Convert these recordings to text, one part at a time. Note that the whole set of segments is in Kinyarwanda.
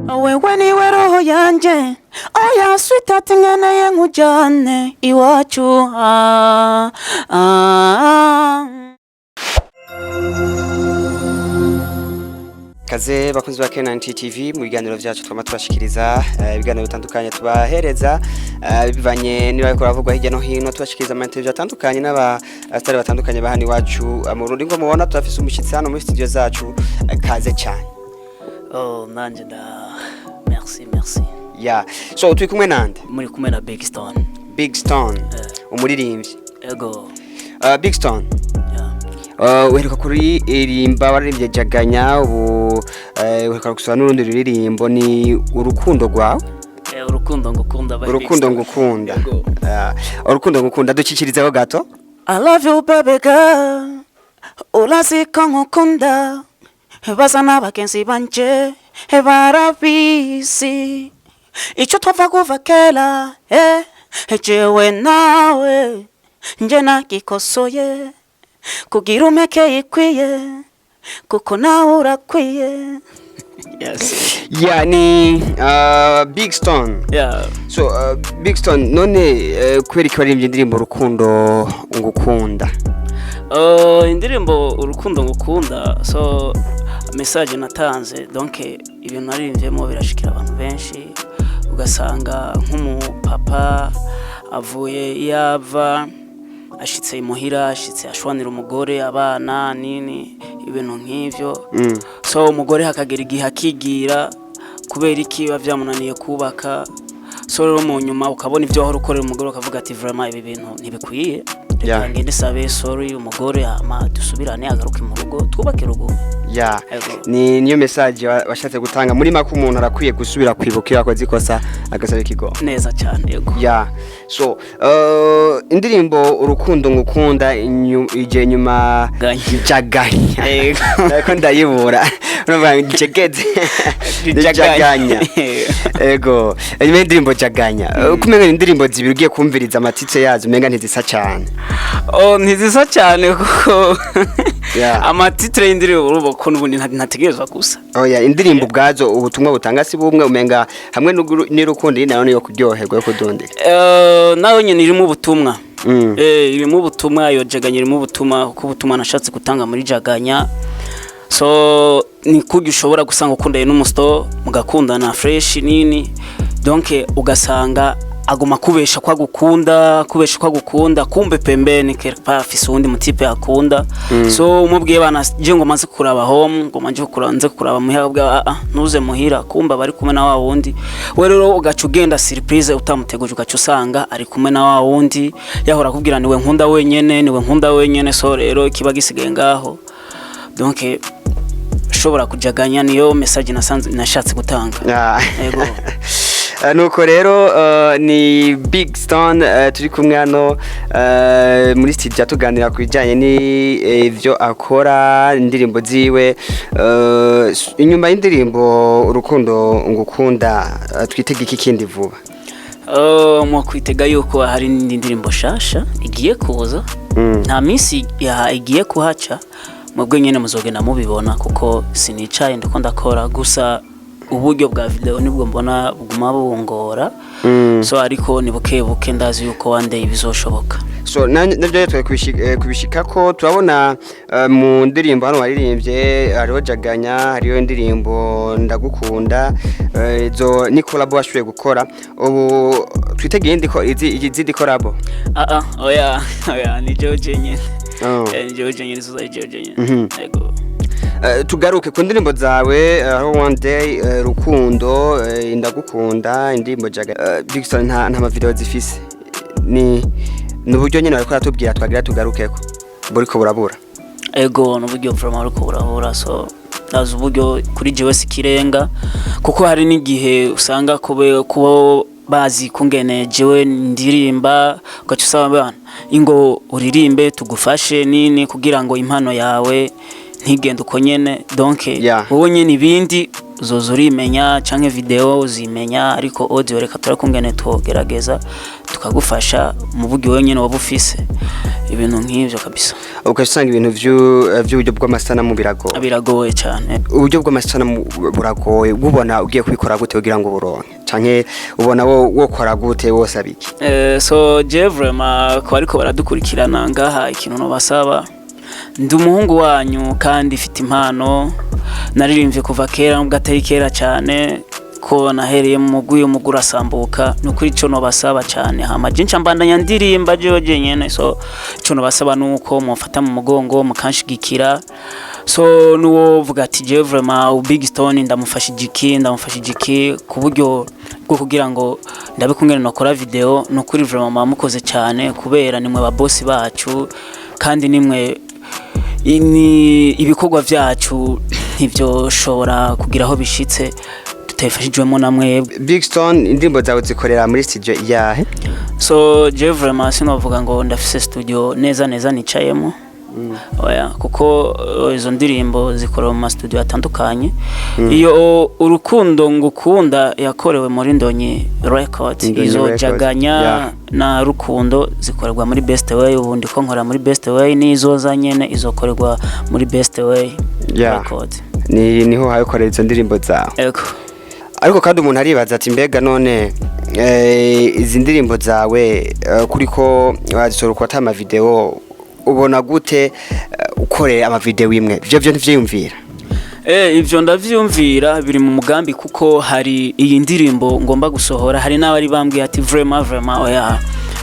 wewe niwe roho yanje oya sweetheart nkeneye nkujyane iwacu Kaze bakunzi ba K9 TV mu biganiro byacu twama tubashikiriza ibiganiro bitandukanye tubahereza bivanye niba ariko ravugwa hirya no hino tubashikiriza ama interview atandukanye n'abastari batandukanye bahani wacu mu Burundi ngo mubona turafise umushitsi hano muri studio zacu kaze cyane. Oh nanje merci. Yeah. So turi kumwe nande? Muri kumwe na Big Stone. Big Stone. Umuririmbyi. Ego. Big Stone. Uheruka kuri irimba waririmbye Jaganya ubu uheruka gusura n'urundi ruririmbo ni urukundo rwawe? Urukundo ngukunda ba Urukundo ngukunda. Urukundo ngukunda dukikirizeho gato. I love you baby girl ulasika ngukunda bazana bagenzi banje barabisi icyo twava kuva kera jewe nawe nje nakikosoye kugira umeke ikwiye kuko nawe urakwiye. Yes. Yeah, ni Big Stone. Yeah. So Big Stone none kweri kwarimbye indirimbo urukundo ngukunda. Indirimbo urukundo ngukunda so message natanze donc ibintu narimvyemo birashikira abantu benshi ugasanga nk'umupapa avuye yava ashitse imuhira ashitse ashwanira umugore abana nini ibintu nk'ivyo so umugore hakagera igihe akigira kubera iki bavyamunaniye kubaka so rero mu nyuma ukabona ivyo aho ukorera umugore ukavuga ati vraiment ibi bintu ntibikwiye ngende sabe sorry umugore ama dusubirane agaruke mu rugo twubake rugo. Yeah. Niyo message washatse gutanga muri mako umuntu arakwiye gusubira kwibukira akoze ikosa agasaba ikigo. Neza cyane yego. Yeah. So indirimbo urukundo ngukunda ije nyuma Jaganya. Yego ndayibura. Urumva njegeze Jaganya. Yego. Nyuma indirimbo Jaganya. Kumenya indirimbo zibirugiye kumviriza amatitse yazo menga ntizisa cyane. Ntizisa cyane kuko amatitre y'indirimbo urubo ko nubundi ntategerezwa gusa. Indirimbo bwazo ubutumwa butanga si bumwe umenga hamwe n'urukundo nayo yo kuryoherwa yo kudondeka. Nawe nyene irimo ubutumwa. Irimo ubutumwa yo Jaganya irimo ubutumwa kuko ubutumwa nashatse gutanga muri Jaganya. So ni kugi ushobora gusanga ukundaye n'umusto mugakundana fresh nini donc ugasanga aguma kubesha kwa gukunda kumbe pembeni kerpa afise undi mutipe akunda. So umubwiye bana je ngo maze kuraba home ngo manje kuranze kuraba muhira bwa ntuze muhira kumba bari kumwe na wa wundi we rero ugaca ugenda surprise utamuteguje ugaca usanga ari kumwe na wa wundi yahora kubwira niwe nkunda wenyene so rero kiba gisigaye ngaho donc ushobora kujaganya niyo message nashatse gutanga. Yego. Nuko rero ni Big Stone turi kumwe hano muri studio tuganira ku bijyanye n'ivyo akora indirimbo ziwe inyuma y'indirimbo urukundo ngukunda twitega iki kindi vuba. Mu kwitega yuko hari indirimbo shasha igiye kuza nta minsi igiye kuhaca mubwo nyene muzogenda mubibona kuko sinicaye ndiko ndakora gusa uburyo bwa video nibwo mbona buguma bungora so ariko nibuke ndazi yuko one day bizoshoboka. So navyo twe kubishika ko turabona mu ndirimbo hano waririmbye hariho Jaganya hariho indirimbo ndagukunda zo ni collab washoboye gukora ubu twitegeye ndiko izindi collab. Oya ni George nyene. Ni George nyene zo George nyene. Yego. Tugaruke ku ndirimbo zawe one day rukundo ndagukunda indirimbo Jaganya Big Stone nta video zifise ni nuburyo nyene bariko ratubwira twagira tugarukeko buriko burabura. Ego nuburyo vraiment buriko burabura so nazo uburyo kuri jewe sikirenga kuko hari n'igihe usanga kubo bazi kungene jewe ndirimba ugaca usaba bana ingo uririmbe tugufashe nini kugira ngo impano yawe ntigende uko nyene donc wowe nyene ibindi uzoza urimenya canke video uzimenya ariko audio reka turakungene tugerageza tukagufasha mu buryo wenyene wabufise ibintu nk'ivyo kabisa. Ugasanga ibintu by'uburyo bw'amasanamu biragoye cyane. Uburyo bw'amasanamu buragoye, ubona ugiye kubikora gute kugira ngo buronke canke ubona wo kora gute wose abiki? So je vraiment ko ariko baradukurikirana ngaha, ikintu no basaba, ndi umuhungu wanyu kandi ifite impano, naririmbye kuva kera nubwo atari kera cyane, ko nahereye mu mugwi umugura asambuka, nukuri ico no basaba cyane. Hama jincha mbandanya ndirimba joje nyene, so ico no basaba nuko mufata mu mugongo mukanshigikira. So nuwo vuga ati je vraiment Big Stone ndamufashije ku buryo bwo kugira ngo ndabe kungene nokora video. Nukuri vraiment mukoze cyane kubera nimwe ba boss bacu, kandi nimwe ibikorwa vyacu ivyo shobora kugira aho bishitse tutafashijwemo namwe. Big Stone, indirimbo zawe zikorera muri studio yahe? So je vraiment sinovuga ngo ndafise studio neza nicayemo. Oya, kuko izo ndirimbo zikorera mu studio atandukanye. Iyo urukundo ngukunda yakorewe muri Ndonyi Record, izo jaganya na rukundo zikorerwa muri Best Way, ubundi ko nkora muri Best Way, nizo za nyene izokorerwa muri Best Way Record. Niho hayokorera izo ndirimbo zawe. Ego. Ariko kandi umuntu aribaza ati mbega none izi ndirimbo zawe kuriko wazisohora kwa tama video, ubona gute ukore ama video imwe? Ivyo ntivyiyumvira? Ivyo ndavyumvira, biri mu mugambi, kuko hari iyi ndirimbo ngomba gusohora. Hari n'abari bambwiye ati vraiment oya,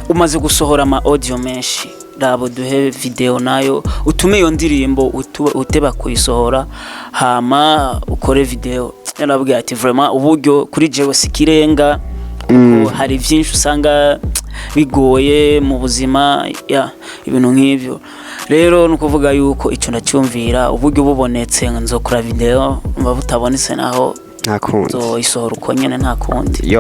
umaze gusohora ama audio menshi, rabo duhe video nayo utume iyo ndirimbo uteba kuyisohora hama ukore video. Narabwiye ati vraiment uburyo kuri jewe sikirenga, kuko hari vyinshi usanga bigoye mu buzima ibintu nk'ivyo. Rero nukuvuga yuko ico ndacyumvira, uburyo bubonetse nzokora video, mba butabonetse naho ntakundi isohora uko nyene ntakundi.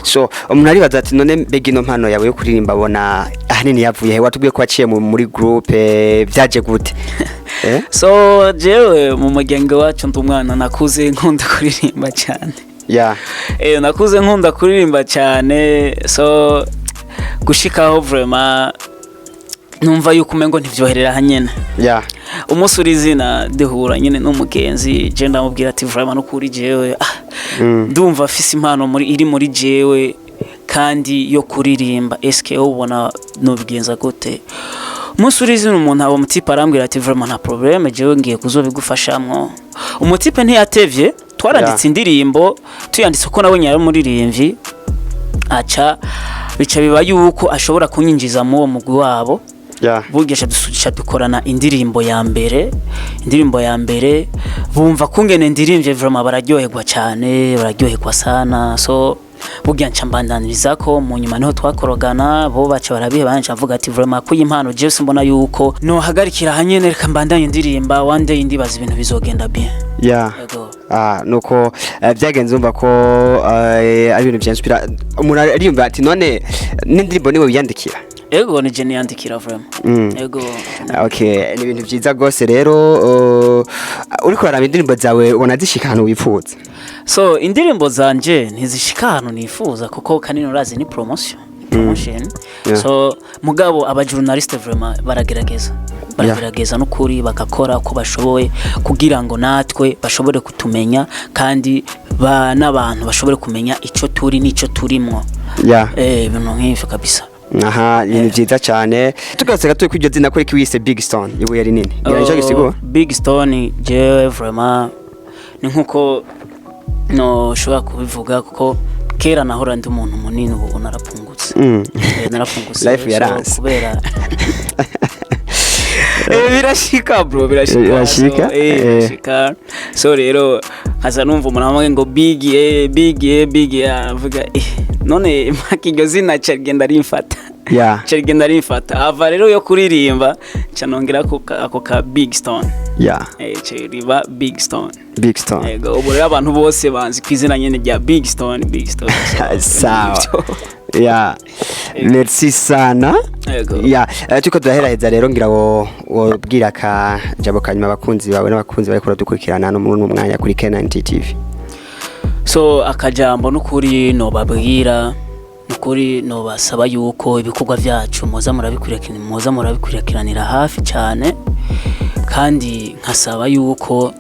So umuntu aribaza ati none mbega ino mpano yawe yo kuririmba bona ahanini yavuye he? Watubwiye ko waciye muri groupe, byaje gute? So jewe mu muryango wacu ndumwana nakuze nkunda kuririmba cyane. Nakuze nkunda kuririmba cyane, so gushikaho vraiment numva yuko umengo ntivyoherera hanyene. Umunsi urizina duhura nyene n'umugenzi, je ndamubwira ati vraiment nukuri jewe ndumva afise impano iri muri jewe kandi yo kuririmba, eske ubona nobigenza gute? Umunsi urizina umuntu abo mutipe arambwira ati vraiment nta problème, jewe ngiye kuzobigufashamwo. Umutipe ntiyatevye, twaranditse indirimbo, tuyanditse ko nabonye ari muririmvyi, aca bica biba yuko ashobora kunyinjiza mu mugwi wabo. Bugesha dukorana indirimbo ya mbere, bumva kungene ndirimvye vraiment bararyoherwa cyane, bararyoherwa sana. So bugya ncambandaniriza ko mu nyuma niho twakorogana, bo baca barabihe banje avuga ati vraiment ko impano je mbona yuko no hagarikira hanyene, reka mbandanye indirimba, one day ndibaza ibintu bizogenda bien. Nuko byagenze umva ko ari ibintu byanspira. Umuntu aririmba ati none n'indirimbo niwe wiyandikira? Ego, nije niyandikira vraiment. Ego. Okay, ni ibintu byiza gose. Rero uriko araba indirimbo zawe ubona zishika hano wifuza? So indirimbo zanje ntizishika hano nifuza, kuko kanini urazi ni promotion. So mugabo aba journaliste vraiment baragerageza n'ukuri bagakora ko bashoboye kugira ngo natwe bashobore kutumenya, kandi n'abantu bashobore kumenya ico turi n'ico turimwo. Ibintu nk'ivyo kabisa. Ni byiza cyane. Tugaseka turi kw'iryo zina ko wise Big Stone, ibuye ari nini? Nicyo gisigura Big Stone. Je vraiment ni nkuko no shobora kubivuga, kuko kera nahora ndi umuntu munini, ubu narapungutse. Narapungutse life yaranze kubera birashika bro, birashika. So rero haza numva umuntu amwe ngo big avuga none makiryo zina cyagenda rimfata. Cyagenda rimfata ava rero yo kuririmba cyanongera ako ka Big Stone. Cyariba Big Stone. Ego, ubu rero abantu bose banzi kwizina nyene rya Big Stone. Sawa. Merci sana. Tuko duheraheza rero ngira wobwira ka jabo kanyuma abakunzi bawe n'abakunzi bari kuradukurikirana no mu mwanya kuri K90 TV. So akajambo n'ukuri no babwira nukuri no basaba yuko ibikorwa byacu muza murabikurikiranira hafi cyane, kandi nkasaba yuko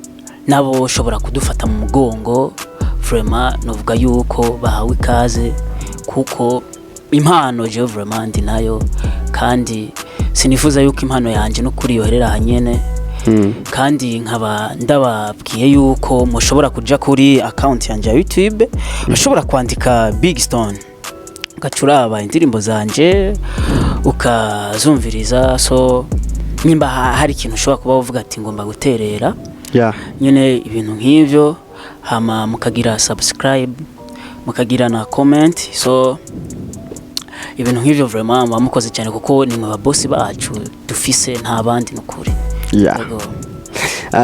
nabo shobora kudufata mu mugongo vraiment novuga yuko bahawe ikaze, kuko impano je vraiment ndi nayo, kandi sinifuza yuko impano yanje no kuri yoherera hanyene. Kandi nkaba ndababwiye yuko mushobora kuja kuri account yanje ya YouTube, mushobora kwandika Big Stone gacuraba indirimbo zanje ukazumviriza. So nimba hari ikintu ushobora kuba uvuga ati ngomba guterera nyene ibintu nk'ivyo, hama mukagira subscribe, mukagira na comment. So ibintu nk'ivyo vraiment bamukoze cyane, kuko ni mu boss bacu dufise nta bandi nukuri.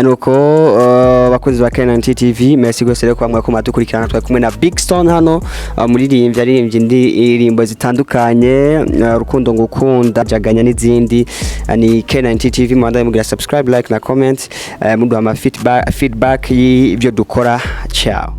Nuko bakozi ba K9 TV, merci gose rero kwa mwako matukurikirana. Twa kumwe na Big Stone hano, muririmbyi aririmbye indirimbo zitandukanye, rukundo ngukunda, jaganya n'izindi. Ni K9 TV, mwanda mugira subscribe, like na comment, muduha ama feedback y'ibyo dukora. Ciao.